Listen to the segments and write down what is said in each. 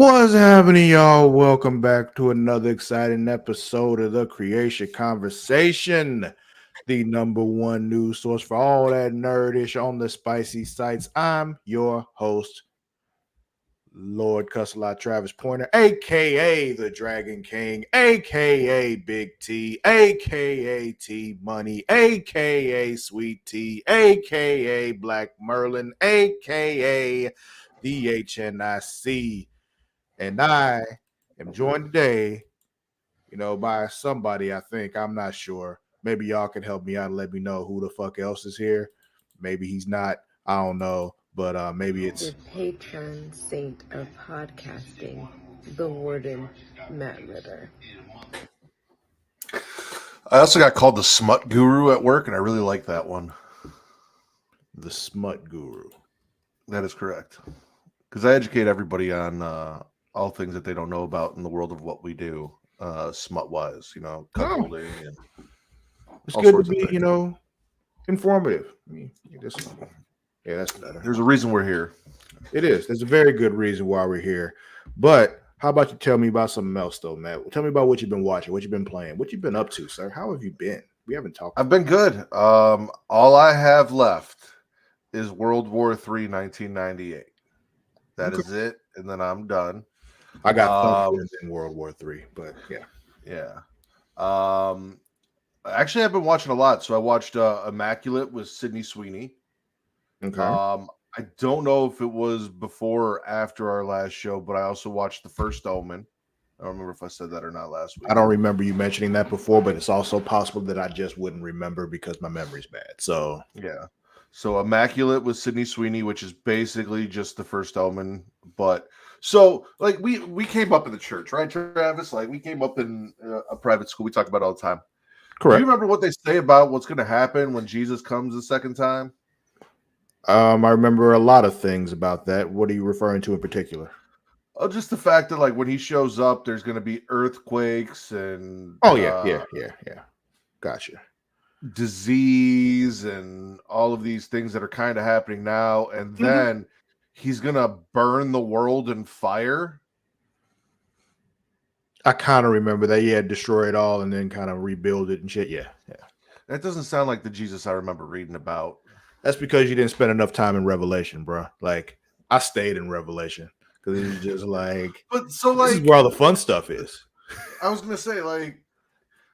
What's happening, y'all? Welcome back to another exciting episode of the Creatia Conversation, the number one news source for all that nerdish on the spicy sites. I'm your host, Lord Cussalot Travis Pointer, aka the Dragon King, aka Big T, aka T Money, aka Sweet T, aka Black Merlin, aka the HNIC. And I am joined today, by somebody I think. I'm not sure. Maybe y'all can help me out and let me know who the fuck else is here. Maybe he's not. I don't know. But maybe it's the patron saint of podcasting, the warden, Matt Ritter. I also got called the smut guru at work, and I really like that one. the smut guru. That is correct. Because I educate everybody on all things that they don't know about in the world of what we do, smut-wise, cuckolding and It's all good to sorts of be, things. Informative. Yeah, that's better. There's a reason we're here. It is. There's a very good reason why we're here. But how about you tell me about something else, though, Matt? Tell me about what you've been watching, what you've been playing, what you've been up to, sir. How have you been? We haven't talked. I've been good. All I have left is World War III, 1998. That is it, and then I'm done. I got in World War III, but yeah. Yeah. Actually, I've been watching a lot. So I watched Immaculate with Sydney Sweeney. Okay. I don't know if it was before or after our last show, but I also watched The First Omen. I don't remember if I said that or not last week. I don't remember you mentioning that before, but it's also possible that I just wouldn't remember because my memory's bad. So yeah. So Immaculate with Sydney Sweeney, which is basically just The First Omen. But so like we came up in the church, right, Travis? Like we came up in a private school. We talk about it all the time. Correct. Do you remember what they say about what's going to happen when Jesus comes the second time? I remember a lot of things about that. What are you referring to in particular? Oh, just the fact that like when he shows up, there's going to be earthquakes and yeah. Gotcha. Disease and all of these things that are kind of happening now, and then he's going to burn the world in fire. I kind of remember that. Yeah, destroy it all and then kind of rebuild it and shit. Yeah. That doesn't sound like the Jesus I remember reading about. That's because you didn't spend enough time in Revelation, bro. Like I stayed in Revelation because it's just like, but so like this is where all the fun stuff is. I was gonna say, like,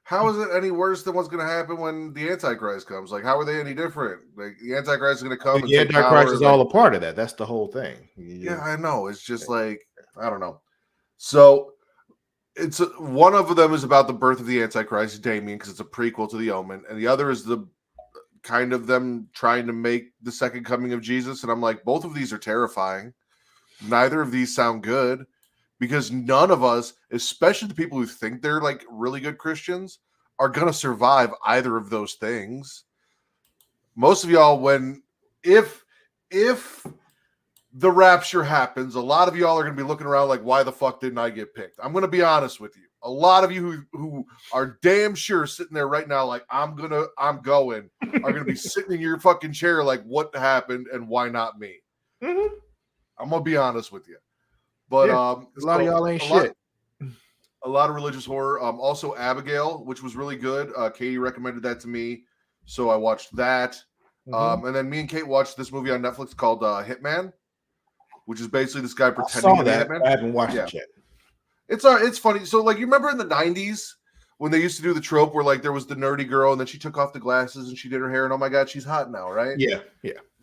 how is it any worse than what's gonna happen when the Antichrist comes? Like, how are they any different? Like, the Antichrist is gonna come. The Antichrist is all a part of that. That's the whole thing. Yeah, I know. It's just like I don't know. So it's one of them is about the birth of the Antichrist, Damien, because it's a prequel to the Omen, and the other is the kind of them trying to make the second coming of Jesus. And I'm like, both of these are terrifying. Neither of these sound good because none of us, especially the people who think they're like really good Christians, are going to survive either of those things. Most of y'all, if the rapture happens, a lot of y'all are going to be looking around like, why the fuck didn't I get picked? I'm going to be honest with you. A lot of you who are damn sure sitting there right now like, I'm going, are going to be sitting in your fucking chair like, what happened and why not me? I'm going to be honest with you. But a lot of y'all ain't shit. A lot of religious horror. Also Abigail, which was really good. Katie recommended that to me, so I watched that. And then me and Kate watched this movie on Netflix called Hitman, which is basically this guy pretending to be Hitman. I haven't watched it yet. It's funny. So like you remember in the 90s when they used to do the trope where like there was the nerdy girl and then she took off the glasses and she did her hair and oh my god, she's hot now, right? Yeah.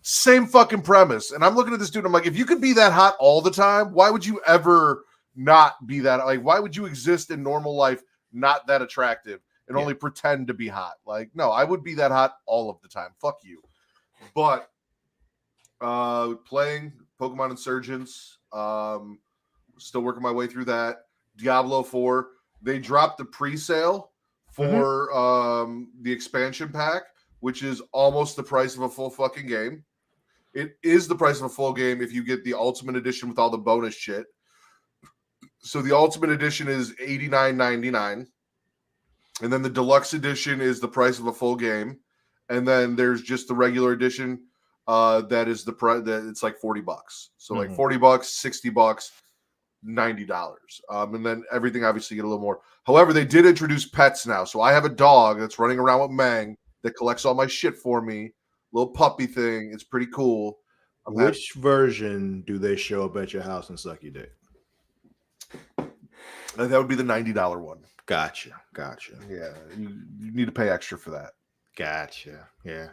Same fucking premise. And I'm looking at this dude, I'm like, if you could be that hot all the time, why would you ever not be that? Like, why would you exist in normal life not that attractive and only pretend to be hot? Like, no, I would be that hot all of the time. Fuck you. But playing Pokemon Insurgents, still working my way through that. Diablo 4, they dropped the pre-sale for the expansion pack, which is almost the price of a full fucking game. It is the price of a full game if you get the Ultimate Edition with all the bonus shit. So the Ultimate Edition is $89.99. And then the Deluxe Edition is the price of a full game. And then there's just the regular edition that is the price that it's like $40. So like $40, $60. $90. And then everything obviously get a little more. However, they did introduce pets now. So I have a dog that's running around with Mang that collects all my shit for me. Little puppy thing. It's pretty cool. Which version do they show up at your house and suck your dick? That would be the $90 one. Gotcha. Yeah, you need to pay extra for that. Gotcha. Yeah.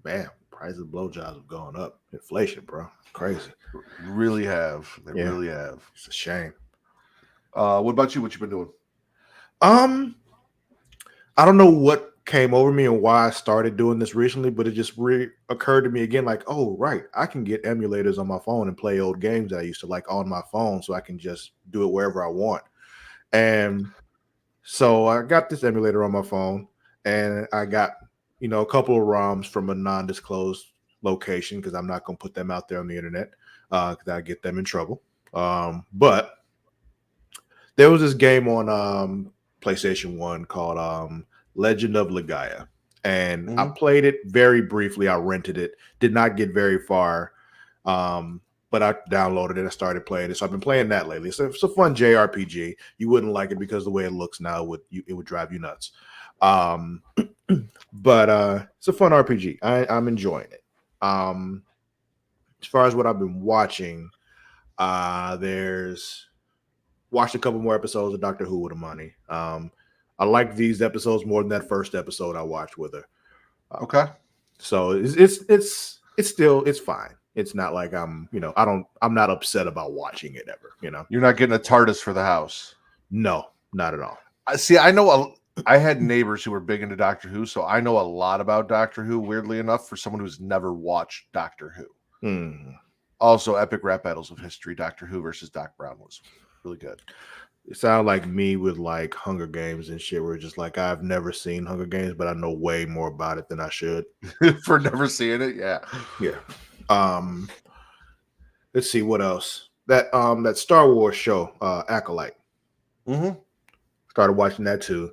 Man, prices of blowjobs have gone up. Inflation, bro. Crazy. Really have. They really have. It's a shame. What about you? What you been doing? I don't know what came over me and why I started doing this recently, but it just occurred to me again, like, oh, right, I can get emulators on my phone and play old games that I used to like on my phone, so I can just do it wherever I want. And so I got this emulator on my phone, and I got, a couple of ROMs from a non-disclosed location, because I'm not going to put them out there on the internet, because I get them in trouble. But there was this game on PlayStation 1 called Legend of Legaia, and I played it very briefly. I rented it, did not get very far, but I downloaded it. I started playing it, so I've been playing that lately. It's a fun JRPG. You wouldn't like it because the way it looks now it would drive you nuts, but it's a fun RPG. I'm enjoying it. As far as what I've been watching, watched a couple more episodes of Doctor Who with Amani. I like these episodes more than that first episode I watched with her. Okay. So it's fine. It's not like I'm not upset about watching it ever, You're not getting a TARDIS for the house. No, not at all. See, I had neighbors who were big into Doctor Who, so I know a lot about Doctor Who, weirdly enough, for someone who's never watched Doctor Who. Also, epic rap battles of history, Doctor Who versus Doc Brown was really good. It sounded like me with like Hunger Games and shit, where it's just like, I've never seen Hunger Games, but I know way more about it than I should. For never seeing it, yeah. Let's see what else. That Star Wars show, Acolyte. Started watching that too.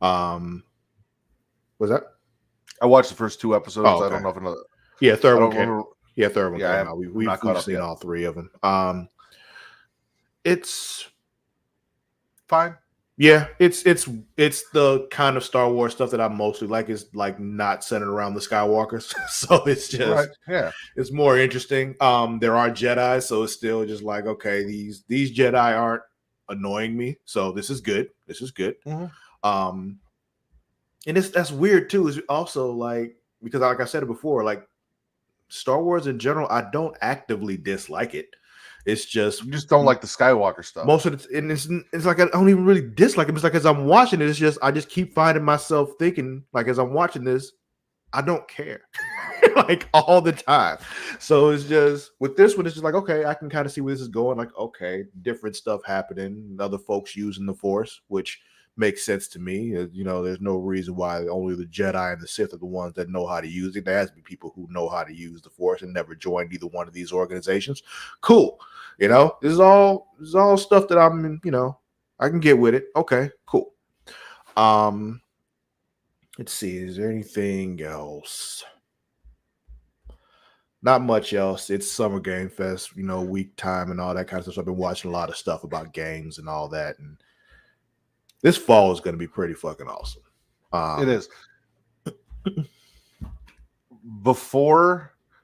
Was that? I watched the first 2 episodes. Oh, okay. I don't know if another. Yeah, third one came. Yeah, third one came out. We've seen all 3 of them. It's fine. Yeah, it's the kind of Star Wars stuff that I mostly like. Is like not centered around the Skywalkers, so it's just it's more interesting. There are Jedi, so it's still just like, okay, these Jedi aren't annoying me, so this is good. And that's weird too. Is also like, because like I said it before, like Star Wars in general, I don't actively dislike it. It's just, you just don't like the Skywalker stuff. Most of it, and it's like I don't even really dislike it. It's like as I'm watching it, it's just I just keep finding myself thinking, like as I'm watching this, I don't care, like all the time. So it's just with this one, it's just like, okay, I can kind of see where this is going. Like, okay, different stuff happening, other folks using the Force, which makes sense to me. There's no reason why only the Jedi and the Sith are the ones that know how to use it. There has to be people who know how to use the Force and never joined either one of these organizations. Cool. This is all stuff that I'm, I can get with it. Okay, cool. Let's see. Is there anything else? Not much else. It's Summer Game Fest, week time and all that kind of stuff. So I've been watching a lot of stuff about games and all that, and this fall is going to be pretty fucking awesome. It is.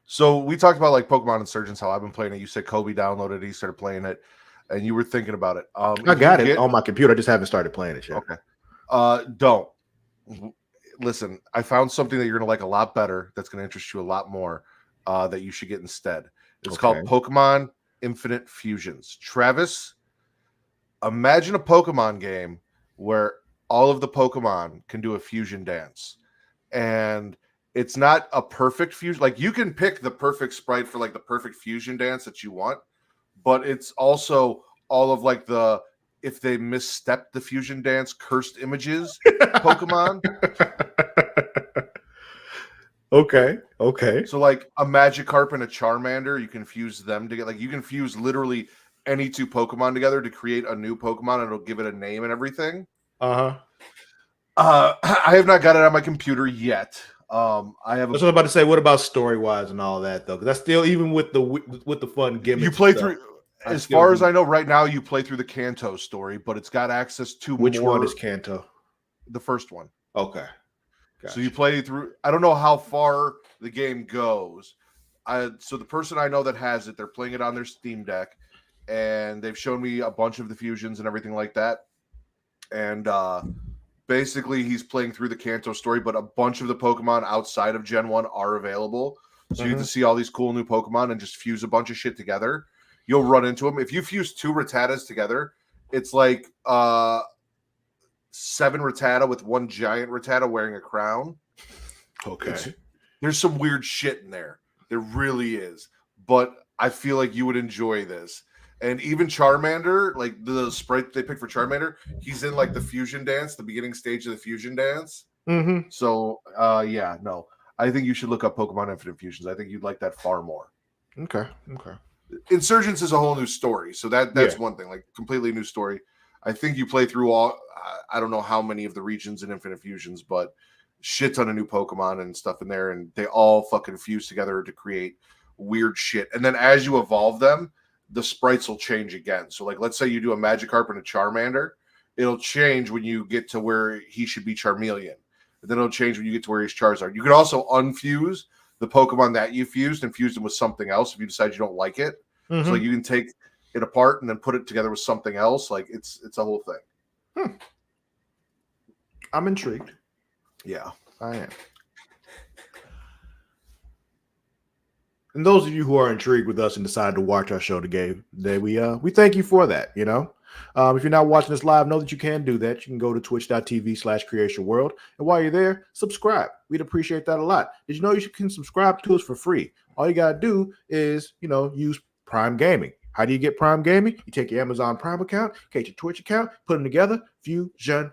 So we talked about like Pokemon Insurgents, how I've been playing it. You said Kobe downloaded it, he started playing it, and you were thinking about it. I got it on my computer. I just haven't started playing it yet. Okay. Don't. Listen, I found something that you're going to like a lot better, that's going to interest you a lot more, that you should get instead. It's called Pokemon Infinite Fusions. Travis, imagine a Pokemon game where all of the Pokemon can do a fusion dance. And it's not a perfect fusion. Like, you can pick the perfect sprite for like the perfect fusion dance that you want, but it's also all of like the, if they misstep the fusion dance, cursed images Pokemon. Okay. So like a Magikarp and a Charmander, you can fuse them together. Like, you can fuse literally any 2 Pokemon together to create a new Pokemon, and it'll give it a name and everything. I have not got it on my computer yet. I have. That's what I'm about to say. What about story wise and all that though? Because that's still, even with the fun gimmicks. You play through. as far as I know, right now you play through the Kanto story, but it's got access to Which one is Kanto? The first one. Okay. Gotcha. So you play through. I don't know how far the game goes. So the person I know that has it, they're playing it on their Steam Deck, and they've shown me a bunch of the fusions and everything like that. And basically, he's playing through the Kanto story, but a bunch of the Pokemon outside of Gen 1 are available. So you get to see all these cool new Pokemon and just fuse a bunch of shit together. You'll run into them. If you fuse 2 Rattatas together, it's like 7 Rattata with 1 giant Rattata wearing a crown. Okay. There's some weird shit in there. There really is. But I feel like you would enjoy this. And even Charmander, like the sprite they picked for Charmander, he's in like the fusion dance, the beginning stage of the fusion dance. Mm-hmm. So, yeah, no. I think you should look up Pokemon Infinite Fusions. I think you'd like that far more. Okay. Insurgents is a whole new story. So that's one thing, like completely new story. I think you play through all, I don't know how many of the regions in Infinite Fusions, but shit ton of new Pokemon and stuff in there. And they all fucking fuse together to create weird shit. And then as you evolve them, the sprites will change again. So like, let's say you do a Magikarp and a Charmander, it'll change when you get to where he should be Charmeleon. And then it'll change when you get to where he's Charizard. You can also unfuse the Pokemon that you fused and fuse them with something else if you decide you don't like it. Mm-hmm. So like you can take it apart and then put it together with something else. Like it's a whole thing. I'm intrigued. Yeah, I am. And those of you who are intrigued with us and decided to watch our show today, we thank you for that. You know, if you're not watching us live, know that you can do that. You can go to twitch.tv/Creatia World. And while you're there, subscribe. We'd appreciate that a lot. Did you know you can subscribe to us for free? All you got to do is, use Prime Gaming. How do you get Prime Gaming? You take your Amazon Prime account, take your Twitch account, put them together, fusion,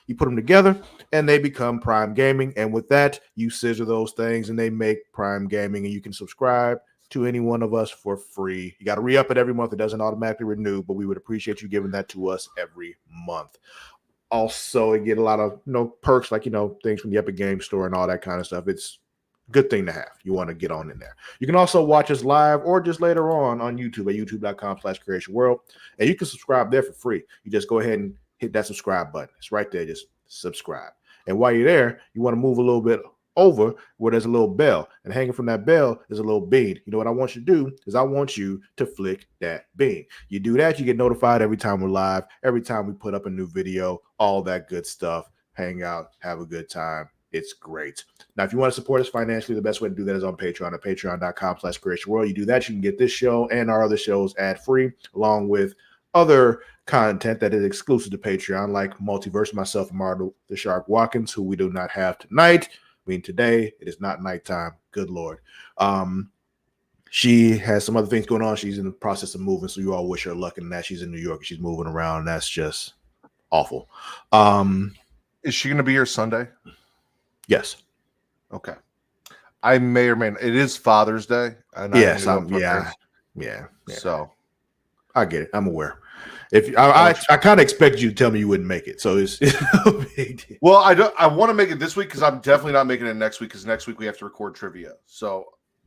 you put them together, and they become Prime Gaming. And with that, you scissor those things, and they make Prime Gaming, and you can subscribe to any one of us for free. You got to re-up it every month. It doesn't automatically renew, but we would appreciate you giving that to us every month. Also, you get a lot of perks like things from the Epic Game Store and all that kind of stuff. It's good thing to have. You want to get on in there. You can also watch us live or just later on YouTube at youtube.com/Creatia World. And you can subscribe there for free. You just go ahead and hit that subscribe button. It's right there. Just subscribe. And while you're there, you want to move a little bit over where there's a little bell. And hanging from that bell is a little bean. You know what I want you to do is I want you to flick that bean. You do that, you get notified every time we're live, every time we put up a new video, all that good stuff. Hang out, have a good time. It's great. Now, if you want to support us financially, the best way to do that is on Patreon at patreon.com/Creatia World. You do that, you can get this show and our other shows ad-free, along with other content that is exclusive to Patreon, like Multiverse, myself, and Marta the Shark Watkins, who we do not have tonight. I mean, today, it is not nighttime. Good Lord. She has some other things going on. She's in the process of moving, so you all wish her luck in that. She's in New York. She's moving around. And that's just awful. Is she going to be here Sunday? Yes. Okay. I may or may not. It is Father's Day. And yes. Yeah. So I get it. I'm aware. If I kind of expected you to tell me you wouldn't make it, so it's no big deal. Well, I want to make it this week because I'm definitely not making it next week because next week we have to record trivia. So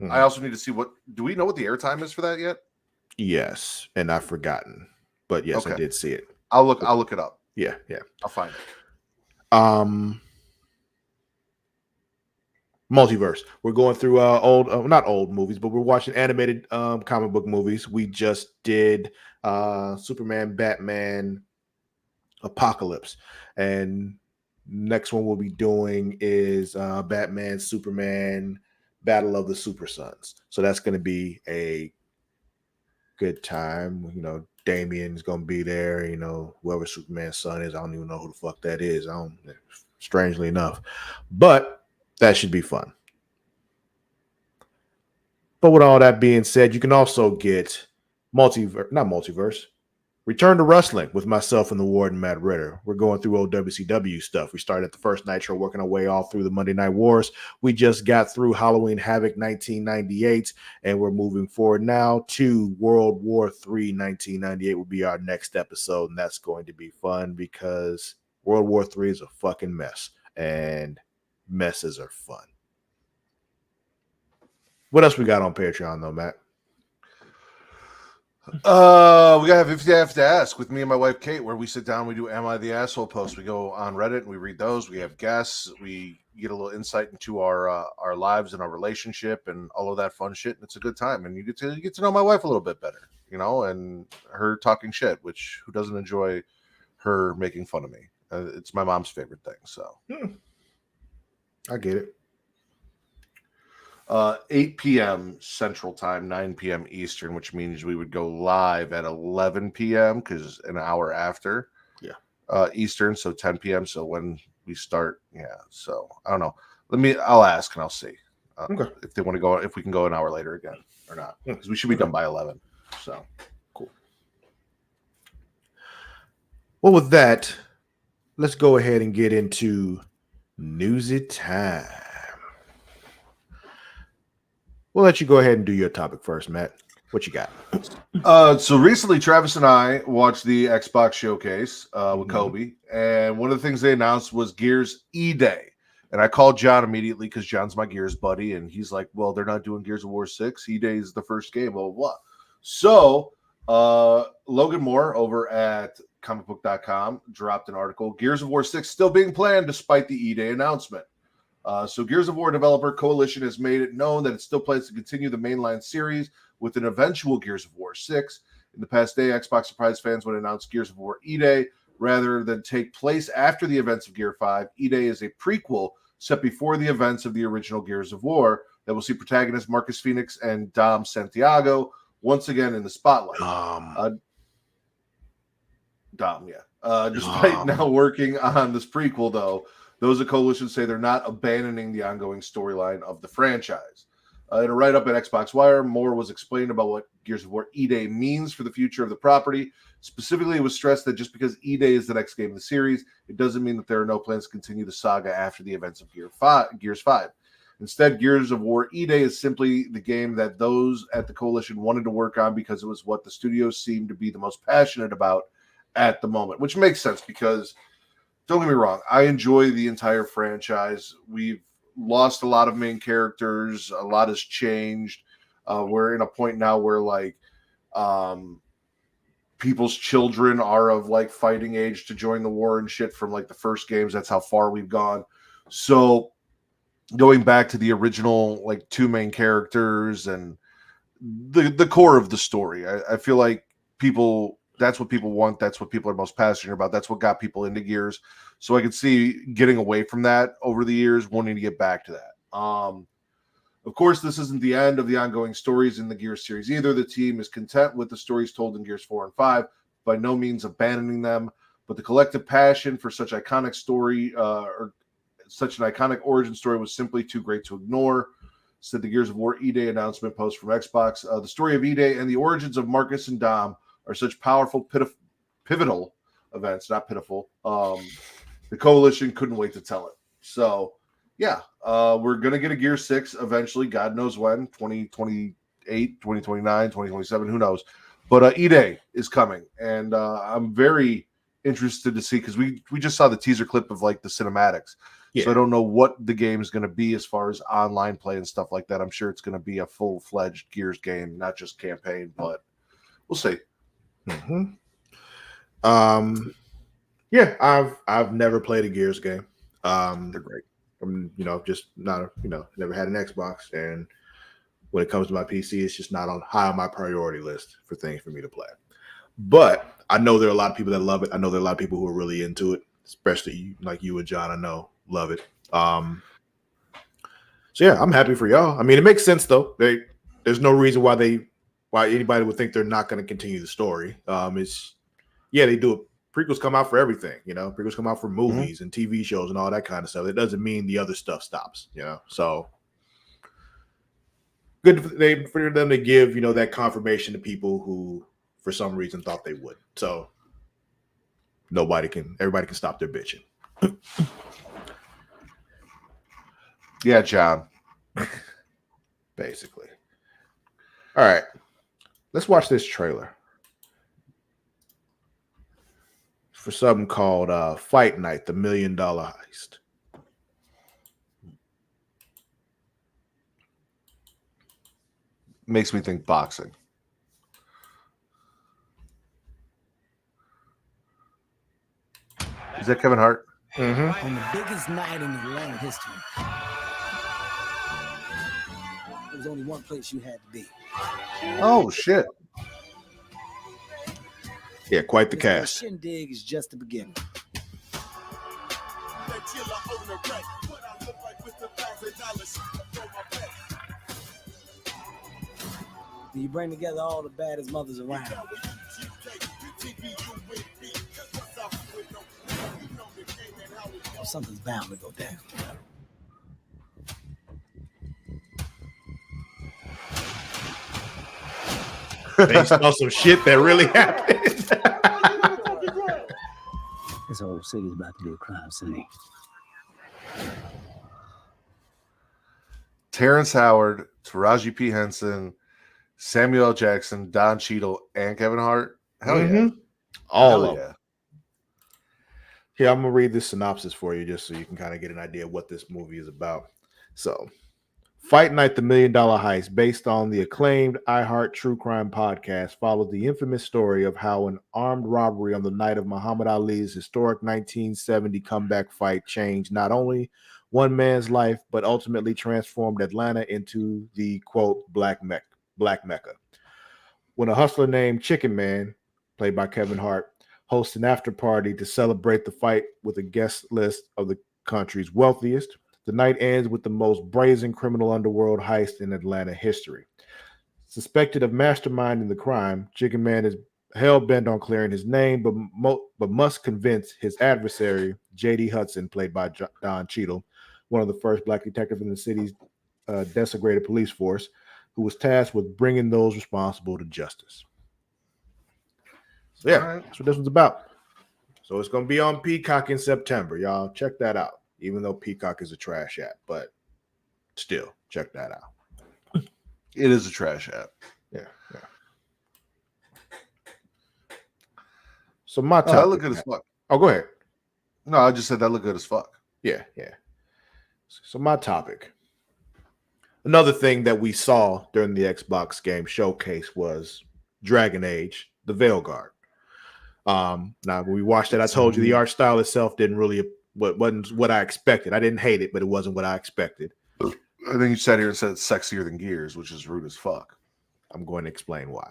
I also need to see do we know what the airtime is for that yet? Yes, and I've forgotten, but yes, okay. I did see it. I'll look it up. Yeah, I'll find it. Multiverse. We're going through not old movies, but we're watching animated comic book movies. We just did Superman, Batman, Apocalypse, and next one we'll be doing is Batman, Superman, Battle of the Super Sons. So that's going to be a good time. Damien's going to be there. Whoever Superman's son is, I don't even know who the fuck that is. Strangely enough, but that should be fun. But with all that being said, you can also get Return to Wrestling with myself and the Warden, Matt Ritter. We're going through old WCW stuff. We started at the first Nitro, working our way all through the Monday Night Wars. We just got through Halloween Havoc 1998, and we're moving forward now to World War III 1998 will be our next episode, and that's going to be fun because World War III is a fucking mess, and messes are fun. What else we got on Patreon, though, Matt? We gotta have to ask with me and my wife Kate, where we sit down, we do "Am I the Asshole" posts. We go on Reddit and we read those. We have guests. We get a little insight into our lives and our relationship and all of that fun shit. And it's a good time. And you get to know my wife a little bit better, and her talking shit, which who doesn't enjoy her making fun of me? It's my mom's favorite thing. So I get it. 8 p.m. Central Time, 9 p.m. Eastern, which means we would go live at 11 p.m. because an hour after Eastern, so 10 p.m. So when we start, so I don't know. I'll ask and I'll see if they want to go, if we can go an hour later again or not, because we should be done by 11. So cool. Well, with that, let's go ahead and get into Newsy Time. We'll let you go ahead and do your topic first, Matt. What you got? So recently, Travis and I watched the Xbox showcase with Kobe, and one of the things they announced was Gears E-Day. And I called John immediately because John's my Gears buddy, and he's like, "Well, they're not doing Gears of War 6. E-Day is the first game, blah, blah, blah." So Logan Moore over at comicbook.com dropped an article. Gears of War 6 still being planned despite the E-Day announcement. So Gears of War Developer Coalition has made it known that it still plans to continue the mainline series with an eventual Gears of War 6. In the past day, Xbox surprised fans when it announced Gears of War E-Day rather than take place after the events of Gear 5. E-Day is a prequel set before the events of the original Gears of War that will see protagonist Marcus Phoenix and Dom Santiago once again in the spotlight. Despite now working on this prequel, though, those at Coalition say they're not abandoning the ongoing storyline of the franchise. In a write-up at Xbox Wire, Moore was explaining about what Gears of War E-Day means for the future of the property. Specifically, it was stressed that just because E-Day is the next game in the series, it doesn't mean that there are no plans to continue the saga after the events of Gears 5. Instead, Gears of War E-Day is simply the game that those at the Coalition wanted to work on because it was what the studios seemed to be the most passionate about at the moment, which makes sense because, don't get me wrong, I enjoy the entire franchise. We've lost a lot of main characters. A lot has changed. We're in a point now where people's children are of fighting age to join the war and shit from the first games. That's how far we've gone. So going back to the original two main characters and the core of the story, I feel like that's what people want. That's what people are most passionate about. That's what got people into Gears. So I could see getting away from that over the years, wanting to get back to that. Of course, this isn't the end of the ongoing stories in the Gears series either. The team is content with the stories told in Gears 4 and 5, by no means abandoning them. But the collective passion for such iconic story or such an iconic origin story was simply too great to ignore, said the Gears of War E-Day announcement post from Xbox. The story of E-Day and the origins of Marcus and Dom are such powerful, pivotal events, not pitiful. The Coalition couldn't wait to tell it. So, we're going to get a Gear 6 eventually. God knows when, 2028, 2029, 2027, who knows. But E-Day is coming, and I'm very interested to see, because we just saw the teaser clip of the cinematics. Yeah. So I don't know what the game is going to be as far as online play and stuff like that. I'm sure it's going to be a full-fledged Gears game, not just campaign, but we'll see. Mm-hmm. I've never played a Gears game. They're great. I'm just not never had an Xbox, and when it comes to my PC, it's just not high on my priority list for things for me to play. But I know there are a lot of people that love it. I know there are a lot of people who are really into it, especially like you and John. I know love it. So I'm happy for y'all. I mean, it makes sense though. There's no reason why anybody would think they're not going to continue the story. They do it. Prequels come out for everything, prequels come out for movies and TV shows and all that kind of stuff. It doesn't mean the other stuff stops, so good for them to give, that confirmation to people who for some reason thought they would. So everybody can stop their bitching. Yeah, John. Basically. All right. Let's watch this trailer for something called Fight Night, the $1 Million Heist. Makes me think boxing. Is that Kevin Hart? Mm-hmm. On the biggest night in Atlanta history, there was only one place you had to be. Oh shit! Yeah, quite the This cast. shindig is just the beginning. You bring together all the baddest mothers around. Something's bound to go down. Based on some shit that really happened. This whole city's about to be a crime city. Terrence Howard, Taraji P. Henson, Samuel L. Jackson, Don Cheadle, and Kevin Hart. Hell yeah! All Hell of them. Here, I'm gonna read this synopsis for you just so you can kind of get an idea of what this movie is about. So, Fight Night: The $1 Million Heist, based on the acclaimed iHeart True Crime podcast, follows the infamous story of how an armed robbery on the night of Muhammad Ali's historic 1970 comeback fight changed not only one man's life, but ultimately transformed Atlanta into the, quote, Black Mecca. When a hustler named Chicken Man, played by Kevin Hart, hosts an after party to celebrate the fight with a guest list of the country's wealthiest, the night ends with the most brazen criminal underworld heist in Atlanta history. Suspected of masterminding the crime, Chicken Man is hell-bent on clearing his name, but must convince his adversary, J.D. Hudson, played by Don Cheadle, one of the first black detectives in the city's desecrated police force, who was tasked with bringing those responsible to justice. So yeah, that's what this one's about. So it's going to be on Peacock in September. Y'all check that out, even though Peacock is a trash app, but still check that out. It is a trash app. Yeah. So my topic. That look good as fuck. Oh, go ahead. No, I just said that look good as fuck. Yeah. So my topic. Another thing that we saw during the Xbox game showcase was Dragon Age, the Veilguard. Now when we watched it, I told you the art style itself wasn't what I expected. I didn't hate it, but it wasn't what I expected. I think you sat here and said it's sexier than Gears, which is rude as fuck. I'm going to explain why.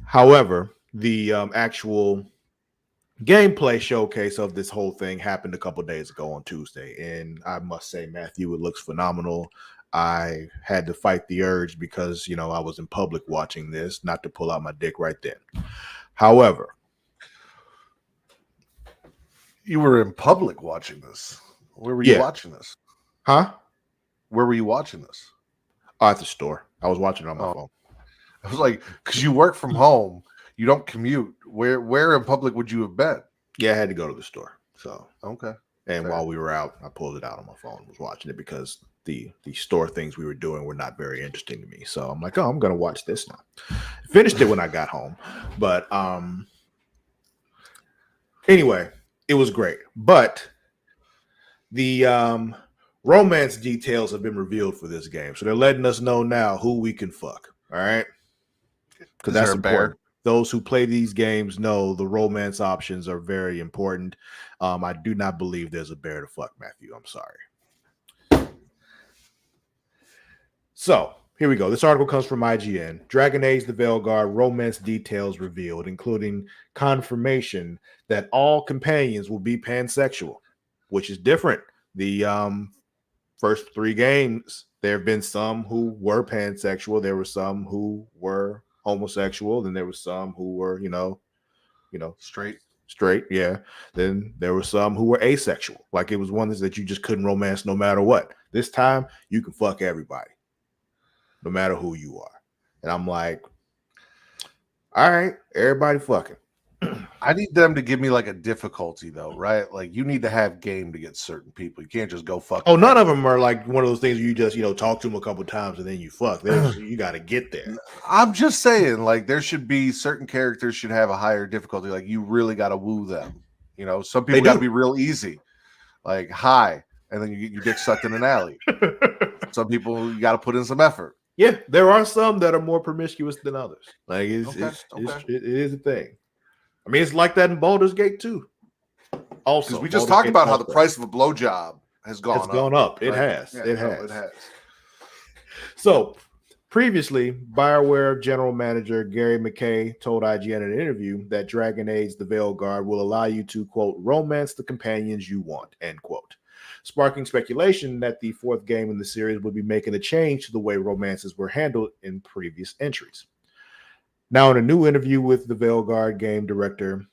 However, the actual gameplay showcase of this whole thing happened a couple days ago on Tuesday, and I must say, Matthew, it looks phenomenal. I had to fight the urge because, I was in public watching this, not to pull out my dick right then. However, you were in public watching this. Where were you watching this? Huh? Where were you watching this? At the store. I was watching it on my phone. I was like, because you work from home, you don't commute. Where in public would you have been? Yeah, I had to go to the store. So okay. And while we were out, I pulled it out on my phone and was watching it because the store things we were doing were not very interesting to me. So I'm like, I'm gonna watch this now. Finished it when I got home. But anyway, it was great. But the romance details have been revealed for this game. So they're letting us know now who we can fuck. All right. Because that's important. Those who play these games know the romance options are very important. I do not believe there's a bear to fuck, Matthew. I'm sorry. So here we go. This article comes from IGN. Dragon Age: The Veilguard romance details revealed, including confirmation that all companions will be pansexual, which is different. The first 3 games, there have been some who were pansexual. There were some who were homosexual. Then there were some who were, straight. Yeah. Then there were some who were asexual. Like it was one that you just couldn't romance no matter what. This time you can fuck everybody, no matter who you are. And I'm like, all right, everybody fucking. I need them to give me like a difficulty though, right? Like you need to have game to get certain people. You can't just go fuck. Oh, none of them are like one of those things where you just, talk to them a couple times and then you fuck. You got to get there. I'm just saying, like there should be certain characters should have a higher difficulty. Like you really got to woo them. Some people got to be real easy. Like hi, and then you get your dick sucked in an alley. Some people you got to put in some effort. Yeah, there are some that are more promiscuous than others. Like it is a thing. I mean, it's like that in Baldur's Gate too. Also, because we just talked about how the also. price of a blowjob has gone It's gone up. It has. Yeah, it no, has. it has. So previously, BioWare general manager Gary McKay told IGN in an interview that Dragon Age the Veilguard will allow you to, quote, romance the companions you want, end quote, sparking speculation that the fourth game in the series would be making a change to the way romances were handled in previous entries. Now, in a new interview with the Veilguard game director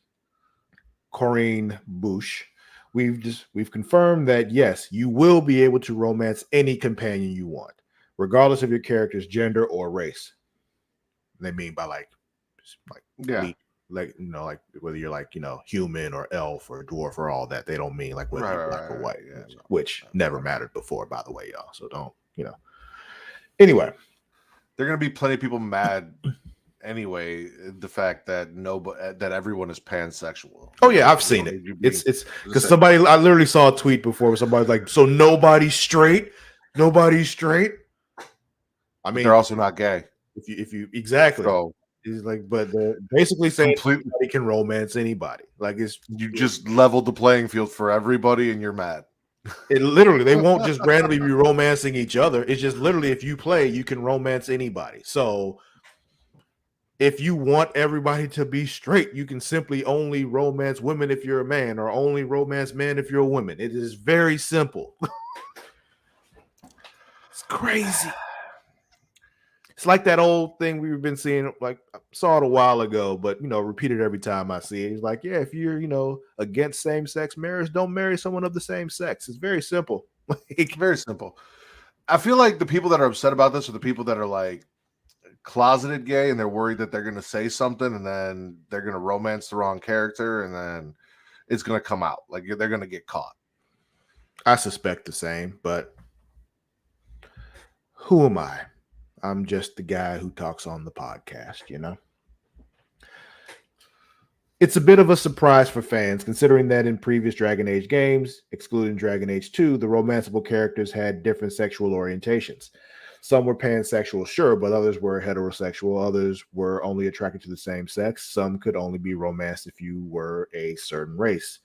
Corinne Bush, we've confirmed that yes, you will be able to romance any companion you want, regardless of your character's gender or race. They mean by like Yeah. like like whether you're like human or elf or dwarf or all that. They don't mean like whether you're black or white, which never mattered before, by the way, y'all. So don't Anyway, there are gonna be plenty of people mad. Anyway, the fact that that everyone is pansexual. Oh yeah, I've seen it. It's because I literally saw a tweet before where somebody's like, so nobody's straight. I mean, they're also not gay. If you exactly, so, he's like, but they're basically saying anybody can romance anybody. Like you just leveled the playing field for everybody, and you're mad. It literally, they won't just randomly be romancing each other. It's just literally, if you play, you can romance anybody. So if you want everybody to be straight, you can simply only romance women if you're a man, or only romance men if you're a woman. It is very simple. It's crazy. It's like that old thing we've been seeing, like I saw it a while ago, but repeated every time I see it. It's like, yeah, if you're, against same-sex marriage, don't marry someone of the same sex. It's very simple. Very simple. I feel like the people that are upset about this are the people that are like closeted gay, and they're worried that they're going to say something and then they're going to romance the wrong character, and then it's going to come out. Like they're going to get caught. I suspect the same, but who am I? I'm just the guy who talks on the podcast, It's a bit of a surprise for fans, considering that in previous Dragon Age games, excluding Dragon Age 2, the romanceable characters had different sexual orientations. Some were pansexual, sure, but others were heterosexual. Others were only attracted to the same sex. Some could only be romanced if you were a certain race.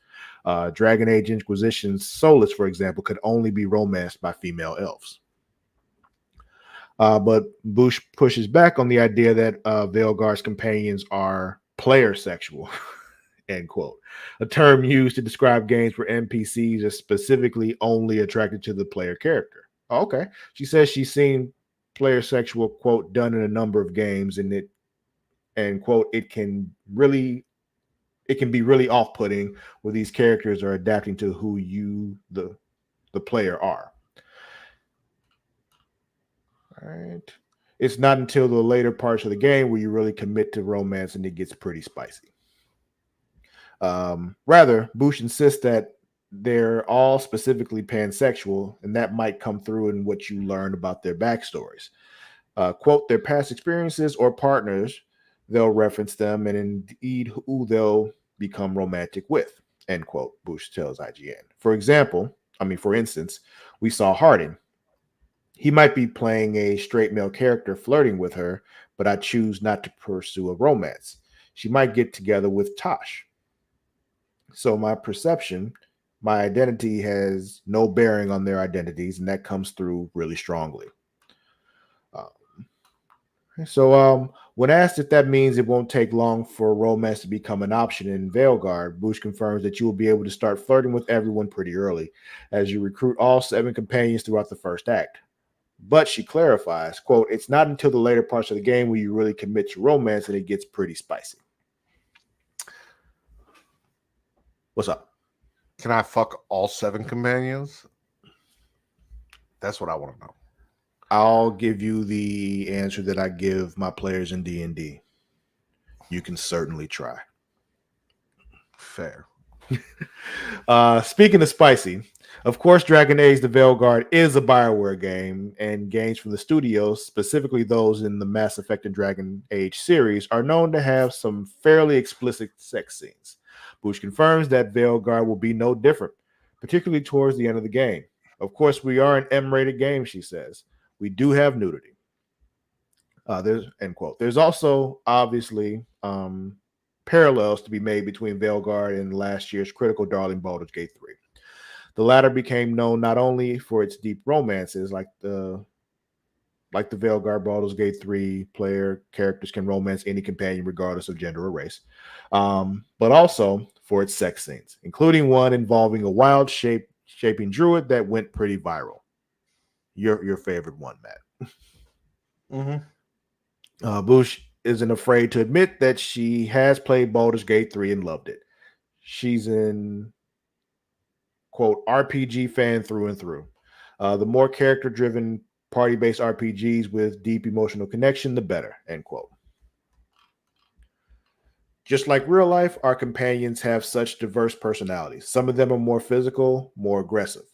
Dragon Age Inquisition's Solus, for example, could only be romanced by female elves. But Bush pushes back on the idea that Veilguard's companions are player sexual, end quote, a term used to describe games where NPCs are specifically only attracted to the player character. Oh, okay. She says she's seen player sexual, quote, done in a number of games, and quote, it can be really off-putting where these characters are adapting to who you, the player, are. All right. It's not until the later parts of the game where you really commit to romance and it gets pretty spicy. Rather, Bush insists that they're all specifically pansexual, and that might come through in what you learn about their backstories. Quote, their past experiences or partners, they'll reference them, and indeed who they'll become romantic with, end quote, Bush tells IGN. For instance, we saw Harding. He might be playing a straight male character flirting with her, but I choose not to pursue a romance. She might get together with Tosh. So my identity has no bearing on their identities, and that comes through really strongly. When asked if that means it won't take long for romance to become an option in Veilguard, Bush confirms that you will be able to start flirting with everyone pretty early as you recruit all 7 companions throughout the first act. But she clarifies, quote, it's not until the later parts of the game where you really commit to romance and it gets pretty spicy. What's up? Can I fuck all 7 companions? That's what I want to know. I'll give you the answer that I give my players in D&D. You can certainly try. Fair. Speaking of spicy, of course, Dragon Age the Veilguard is a BioWare game, and games from the studios, specifically those in the Mass Effect and Dragon Age series, are known to have some fairly explicit sex scenes. Bush confirms that Veilguard will be no different, particularly towards the end of the game. Of course, we are an M-rated game, she says. We do have nudity. There's end quote. There's also obviously parallels to be made between Veilguard and last year's critical darling Baldur's Gate 3. The latter became known not only for its deep romances, like the Veilguard Baldur's Gate 3 player characters can romance any companion regardless of gender or race, but also for its sex scenes, including one involving a wild shaping druid that went pretty viral. Your favorite one, Matt. Bush isn't afraid to admit that she has played Baldur's Gate 3 and loved it. She's an, quote, RPG fan through and through. The more character-driven, party-based RPGs with deep emotional connection, the better, end quote. Just like real life, our companions have such diverse personalities. Some of them are more physical, more aggressive.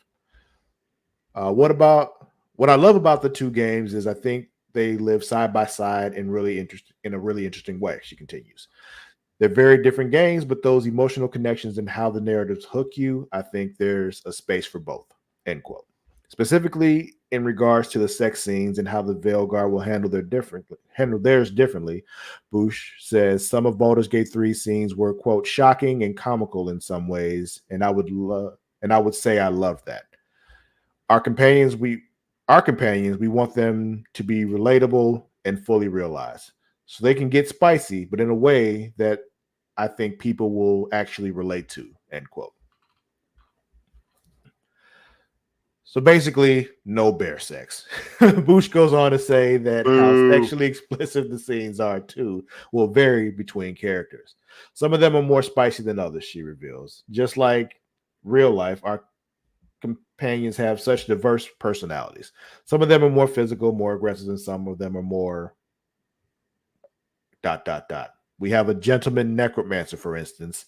What I love about the two games is I think they live side by side in a really interesting way, she continues. They're very different games, but those emotional connections and how the narratives hook you, I think there's a space for both, end quote. Specifically in regards to the sex scenes and how the Veilguard will handle theirs differently, Bush says some of Baldur's Gate 3 scenes were, quote, shocking and comical in some ways, and I would say I love that. Our companions, we want them to be relatable and fully realized. So they can get spicy, but in a way that I think people will actually relate to, end quote. So basically, no bear sex. Bush goes on to say that how sexually explicit the scenes are, too, will vary between characters. Some of them are more spicy than others, she reveals. Just like real life, our companions have such diverse personalities. Some of them are more physical, more aggressive, and some of them are more ... We have a gentleman necromancer, for instance,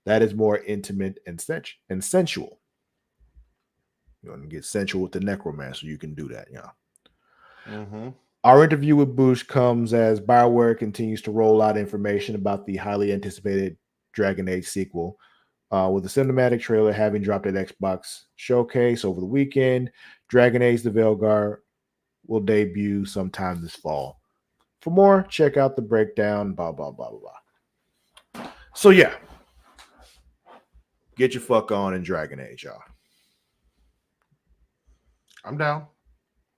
that is more intimate and sensual. You want to get sensual with the necromancer, you can do that, Our interview with Bush comes as BioWare continues to roll out information about the highly anticipated Dragon Age sequel, with the cinematic trailer having dropped at Xbox Showcase over the weekend. Dragon Age the Veilguard will debut sometime this fall. For more, check out the breakdown, blah, blah, blah, blah, blah. So, yeah. Get your fuck on in Dragon Age, y'all. I'm down.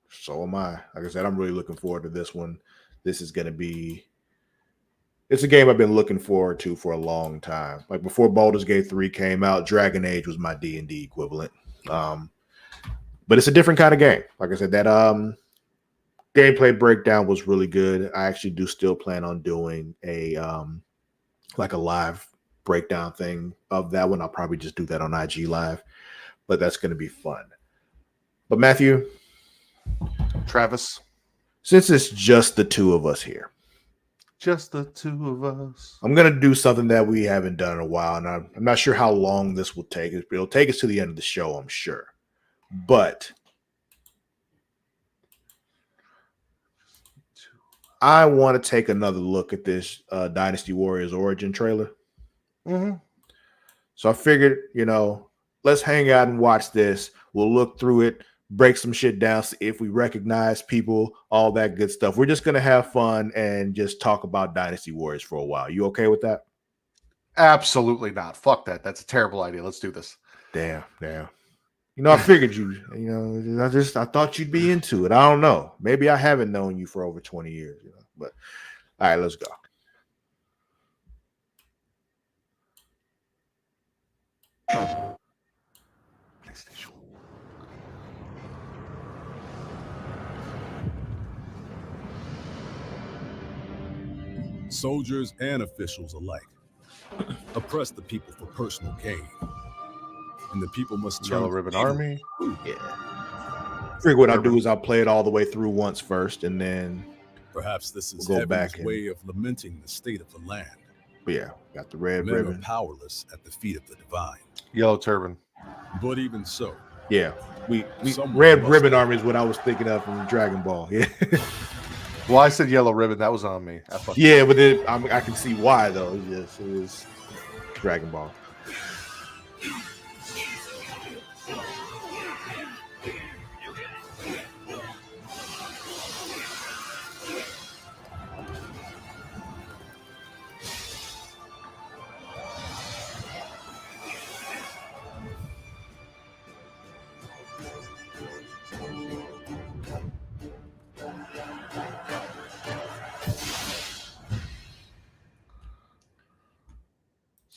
So am I. Like I said, I'm really looking forward to this one. This is going to be... It's a game I've been looking forward to for a long time. Like before Baldur's Gate 3 came out, Dragon Age was my D&D equivalent. But it's a different kind of game. Like I said, that gameplay breakdown was really good. I actually do still plan on doing a live breakdown thing of that one. I'll probably just do that on IG Live, but that's going to be fun. But Matthew, Travis, since it's just the two of us here, just the two of us, I'm going to do something that we haven't done in a while, and I'm not sure how long this will take. It'll take us to the end of the show, I'm sure. But I want to take another look at this Dynasty Warriors origin trailer. So I figured, let's hang out and watch this. We'll look through it, break some shit down, see if we recognize people, all that good stuff. We're just going to have fun and just talk about Dynasty Warriors for a while. You okay with that? Absolutely not. Fuck that. That's a terrible idea. Let's do this. Damn. I figured I thought you'd be into it. I don't know. Maybe I haven't known you for over 20 years, but all right, let's go. PlayStation. Soldiers and officials alike oppress the people for personal gain. And the people must turn Yellow Ribbon Army. Yeah. Figure what I'll do is I'll play it all the way through once first, and then perhaps this is we'll go heaven's back way of lamenting the state of the land. But yeah, got the red Men ribbon. are powerless at the feet of the divine. Yellow Turban. But even so, Yeah, we Someone red must ribbon have- Army is what I was thinking of from Dragon Ball. Yeah, Well, I said Yellow Ribbon. That was on me. yeah, but I can see why though. Yes, it was Dragon Ball.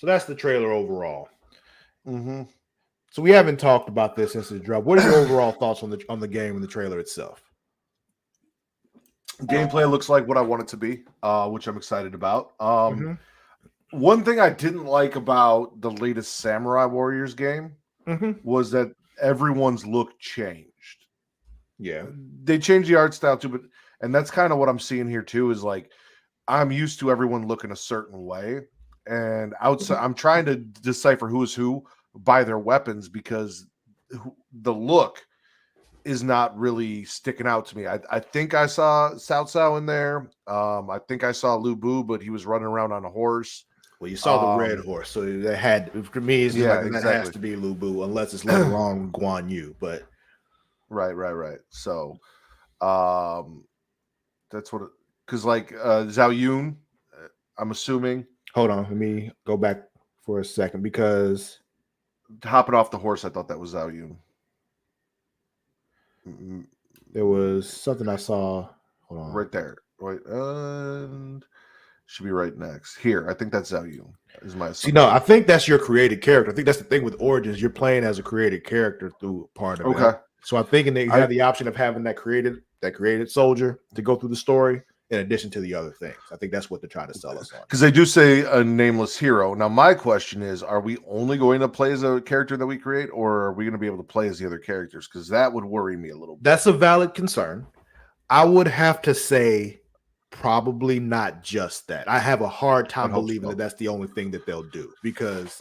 So that's the trailer overall. Mm-hmm. So we haven't talked about this since it dropped. What are your overall thoughts on the game and the trailer itself? Gameplay looks like what I want it to be, which I'm excited about. Mhm. One thing I didn't like about the latest Samurai Warriors game was that everyone's look changed. Yeah. They changed the art style too, and that's kind of what I'm seeing here too. Is like I'm used to everyone looking a certain way, and outside I'm trying to decipher who is who by their weapons because the look is not really sticking out to me. I think I saw Cao Cao in there. I think I saw Lu Bu, but he was running around on a horse. Well, you saw the red horse, so that had for me. It's just Yeah, like that exactly. has to be Lu Bu, unless it's later on Guan Yu. But right. So, that's what because like Zhao Yun, I'm assuming. Hold on, let me go back for a second because Hopping off the horse, I thought that was Zhao Yun. there was something I saw. Hold on, Right there. Right, and should be right next. Here, I think that's Zhao Yun. Is my assumption. see, no, I think that's your created character. I think that's the thing with Origins. You're playing as a created character through part of it. Okay. So I'm thinking that you have the option of having that created soldier to go through the story in addition to the other things. I think that's what they're trying to sell us on. Because they do say a nameless hero. Now, my question is, are we only going to play as a character that we create, or are we going to be able to play as the other characters? Because that would worry me a little bit. That's a valid concern. I would have to say probably not just that. I have a hard time believing that that's the only thing that they'll do because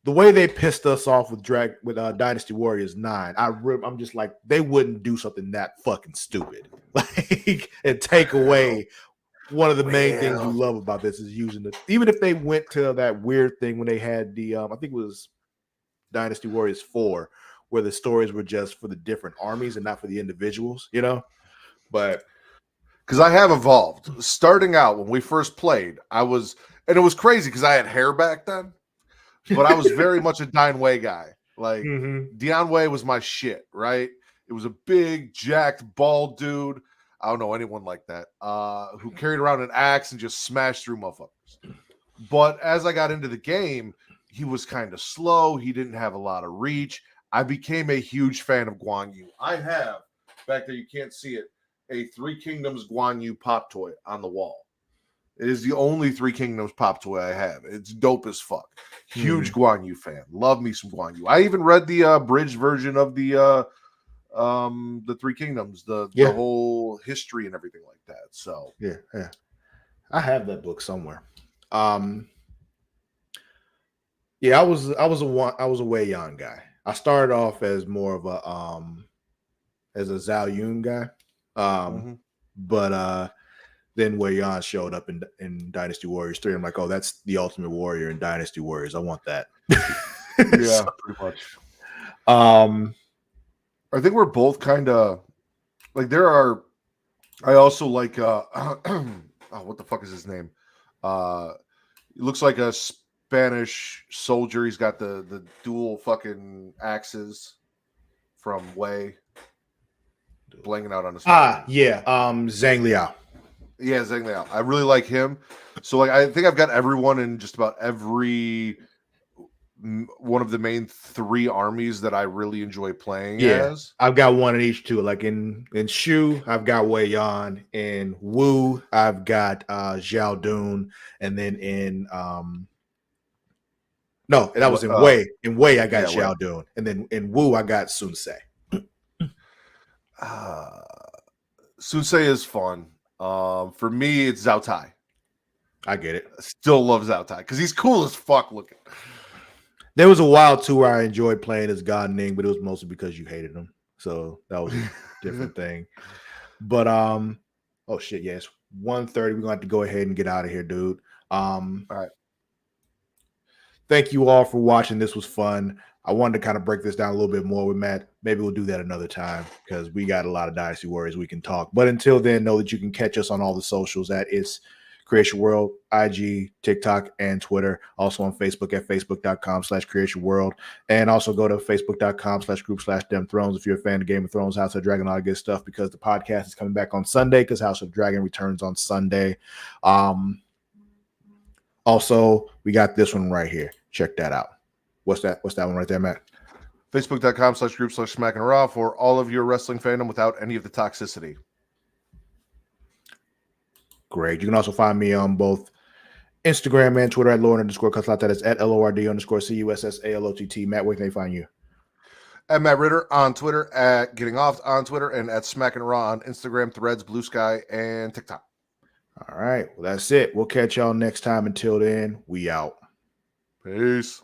the way they pissed us off with Dynasty Warriors 9, I'm just like, they wouldn't do something that fucking stupid, like, and take away one of the main things we love about this is using it. Even if they went to that weird thing when they had the, I think it was Dynasty Warriors 4, where the stories were just for the different armies and not for the individuals, you know. But because I have evolved. Starting out when we first played, and it was crazy because I had hair back then. But I was very much a Dian Wei guy. Like Dian Wei was my shit, right? It was a big, jacked, bald dude. I don't know anyone like that who carried around an axe and just smashed through motherfuckers. But as I got into the game, he was kind of slow. He didn't have a lot of reach. I became a huge fan of Guan Yu. I have, back there, you can't see it, a Three Kingdoms Guan Yu pop toy on the wall. It is the only Three Kingdoms pop toy I have. It's dope as fuck. Huge Guan Yu fan. Love me some Guan Yu. I even read the abridged version of the Three Kingdoms, the whole history and everything like that. So yeah, I have that book somewhere. Yeah, I was a Wei Yan guy. I started off as more of a as a Zhao Yun guy, but then Wei Yan showed up in Dynasty Warriors 3. I'm like, oh, that's the Ultimate Warrior in Dynasty Warriors. I want that. Yeah, pretty much. I think we're both kind of like I also like what the fuck is his name? He looks like a Spanish soldier. He's got the dual fucking axes from Wei blinging out on his Zhang Liao. Yeah, Zhang Liao. I really like him. So like I think I've got everyone in just about every one of the main 3 armies that I really enjoy playing as. I've got one in each too. Like in Shu, I've got Wei Yan. In Wu, I've got Zhao Dun. And then in no, that was in Wei. In Wei, I got Zhao Dun. And then in Wu, I got Sun Ce. Sun Ce is fun. For me, it's Zhao Tai. I get it. I still love Zhao Tai because he's cool as fuck looking. There was a while too where I enjoyed playing as God Ning, but it was mostly because you hated him. So that was a different thing. But oh shit, yeah, it's 1:30. We're gonna have to go ahead and get out of here, dude. All right. Thank you all for watching. This was fun. I wanted to kind of break this down a little bit more with Matt. Maybe we'll do that another time because we got a lot of Dynasty Warriors we can talk. But until then, know that you can catch us on all the socials. That is Creatia World, IG, TikTok, and Twitter. Also on Facebook at facebook.com/Creatia World. And also go to facebook.com/group/Dem Thrones if you're a fan of Game of Thrones, House of Dragon, all that good stuff, because the podcast is coming back on Sunday because House of Dragon returns on Sunday. Also, we got this one right here. Check that out. What's that one right there, Matt? Facebook.com/group/Smack and Raw for all of your wrestling fandom without any of the toxicity. Great. You can also find me on both Instagram and Twitter at Lord_Cuslott. That is at LORD_CUSSALOTT. Matt, where can they find you? At Matt Ritter on Twitter, at Getting Off on Twitter, and at Smack and Raw on Instagram, Threads, Blue Sky, and TikTok. All right. Well, that's it. We'll catch y'all next time. Until then, we out. Peace.